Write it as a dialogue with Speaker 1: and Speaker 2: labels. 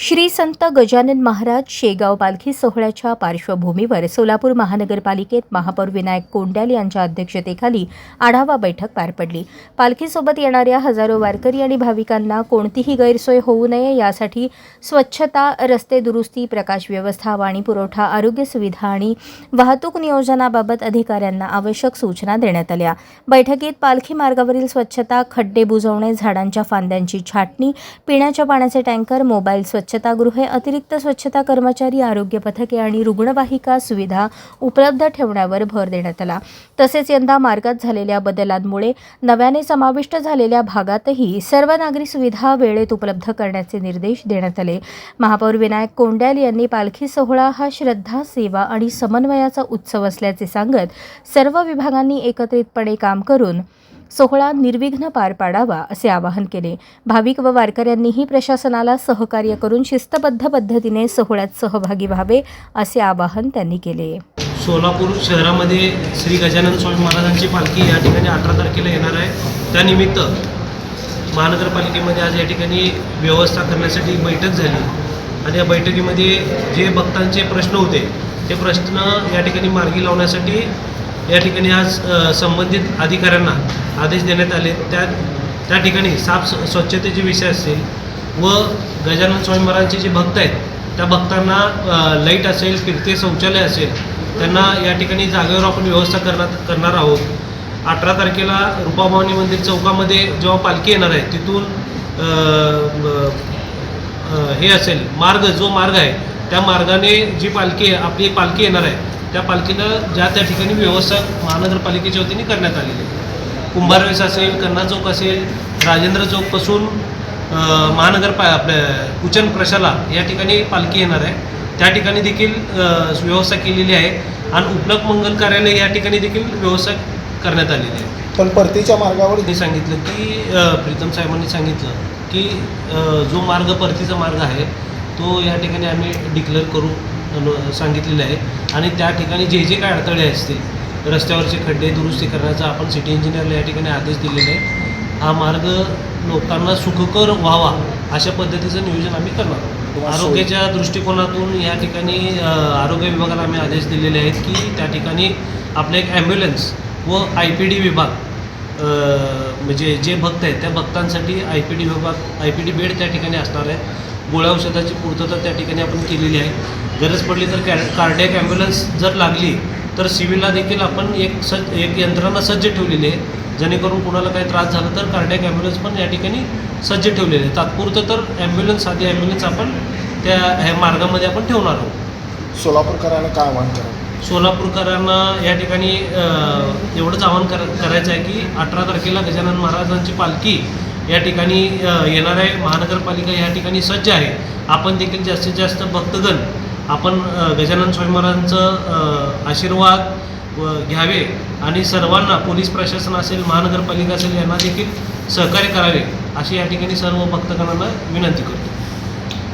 Speaker 1: श्री संत गजानन महाराज शेगाव पालखी सोहळ्याच्या पार्श्वभूमीवर सोलापूर महानगरपालिकेत महापौर विनायक कोंड्याल यांच्या अध्यक्षतेखाली आढावा बैठक पार पडली। पालखीसोबत येणाऱ्या हजारो वारकरी आणि भाविकांना कोणतीही गैरसोय होऊ नये यासाठी स्वच्छता, रस्ते दुरुस्ती, प्रकाश व्यवस्था, पाणी पुरवठा, आरोग्य सुविधा आणि वाहतूक नियोजनाबाबत अधिकाऱ्यांना आवश्यक सूचना देण्यात आल्या। बैठकीत पालखी मार्गावरील स्वच्छता, खड्डे बुजवणे, झाडांच्या फांद्यांची छाटणी, पिण्याच्या पाण्याचे टँकर, मोबाईल स्वच्छतागृहे, अतिरिक्त स्वच्छता कर्मचारी, आरोग्य पथके आणि रुग्णवाहिका सुविधा उपलब्ध ठेवण्यावर भर देण्यात आला। तसेच यंदा मार्गात झालेल्या बदलांमुळे नव्याने समाविष्ट झालेल्या भागातही सर्व नागरी सुविधा वेळेत उपलब्ध करण्याचे निर्देश देण्यात आले। महापौर विनायक कोंड्याल यांनी पालखी सोहळा हा श्रद्धा, सेवा आणि समन्वयाचा उत्सव असल्याचे सांगत सर्व विभागांनी एकत्रितपणे काम करून सोहळा निर्विघ्न पार पाडावा असे आवाहन केले। भाविक व वारकऱ्यांनीही प्रशासनाला सहकार्य करून शिस्तबद्ध पद्धतीने सोहळ्यात सहभागी व्हावे असे आवाहन त्यांनी केले।
Speaker 2: सोलापूर शहरामध्ये श्री गजानन स्वामी महाराजांची पालखी या ठिकाणी 18 तारखेला येणार आहे। त्यानिमित्त महानगरपालिकेमध्ये आज या ठिकाणी व्यवस्था करण्यासाठी बैठक झाली आणि या बैठकीमध्ये जे भक्तांचे प्रश्न होते ते प्रश्न या ठिकाणी मार्गी लावण्यासाठी या ठिकाणी आज संबंधित अधिकाऱ्यांना आदेश देण्यात आले। त्या ठिकाणी स्वच्छतेचे विषय असतील व गजानन स्वामी महाराजांचे जे भक्त आहेत त्या भक्तांना लाईट असेल, फिरते शौचालय असेल, त्यांना या ठिकाणी जागेवर आपण व्यवस्था करणार आहोत। 18 तारखेला रूपाभवानी मंदिर चौकामध्ये जेव्हा पालखी येणार आहे तिथून हे असेल जो मार्ग आहे त्या मार्गाने जी आपली पालखी येणार आहे त्या पालखीनं त्या ठिकाणी व्यवस्था महानगरपालिकेच्या वतीने करण्यात आलेली आहे। कुंभारवेस असेल, कन्ना चौक असेल, राजेंद्र चौकपासून आपल्या उचन प्रशाला या ठिकाणी पालखी येणार आहे त्या ठिकाणी देखील व्यवस्था केलेली आहे आणि उपलक मंगल कार्यालय या ठिकाणी देखील व्यवस्था करण्यात आलेली आहे।
Speaker 3: पण परतीच्या मार्गावर
Speaker 2: मी सांगितलं की प्रीतम साहेबांनी सांगितलं की जो परतीचा मार्ग आहे तो या ठिकाणी आम्ही डिक्लेअर करू सांगितलेले आहे आणि त्या ठिकाणी जे काय अडथळे असतील रस्त्यावरचे खड्डे दुरुस्ती करण्याचा आपण सिटी इंजिनियरला या ठिकाणी आदेश दिलेले आहे। हा मार्ग लोकांना सुखकर व्हावा अशा पद्धतीचं नियोजन आम्ही करणार। आरोग्याच्या दृष्टिकोनातून या ठिकाणी आरोग्य विभागाला आम्ही आदेश दिलेले आहेत की त्या ठिकाणी आपले एक ॲम्ब्युलन्स व IPD विभाग म्हणजे जे भक्त आहेत त्या भक्तांसाठी IPD बेड त्या ठिकाणी असणार आहे। गोळ्या औषधाची पूर्तता त्या ठिकाणी आपण केलेली आहे। गरज पडली तर कार्डियक ॲम्ब्युलन्स जर लागली तर सिव्हिलला देखील आपण एक यंत्रणा सज्ज ठेवलेली आहे जेणेकरून कुणाला काही त्रास झाला तर कार्डियक ॲम्ब्युलन्स पण या ठिकाणी सज्ज ठेवलेले आहे। तात्पुरतं तर साधी ॲम्ब्युलन्स आपण ह्या मार्गामध्ये आपण ठेवणार आहोत।
Speaker 3: सोलापूरकरांना काय आवाहन करा?
Speaker 2: सोलापूरकरांना या ठिकाणी एवढंच आवाहन करायचं आहे की 18 तारखेला गजानन महाराजांची पालखी या ठिकाणी येणार आहे। महानगरपालिका या ठिकाणी सज्ज आहे। आपण देखील जास्तीत जास्त भक्तगण आपण गजानन स्वामी महाराजांचं आशीर्वाद घ्यावे आणि सर्वांना पोलीस प्रशासन असेल, महानगरपालिका असेल यांना देखील सहकार्य करावे अशी या ठिकाणी सर्व भक्तगणांना विनंती करतो।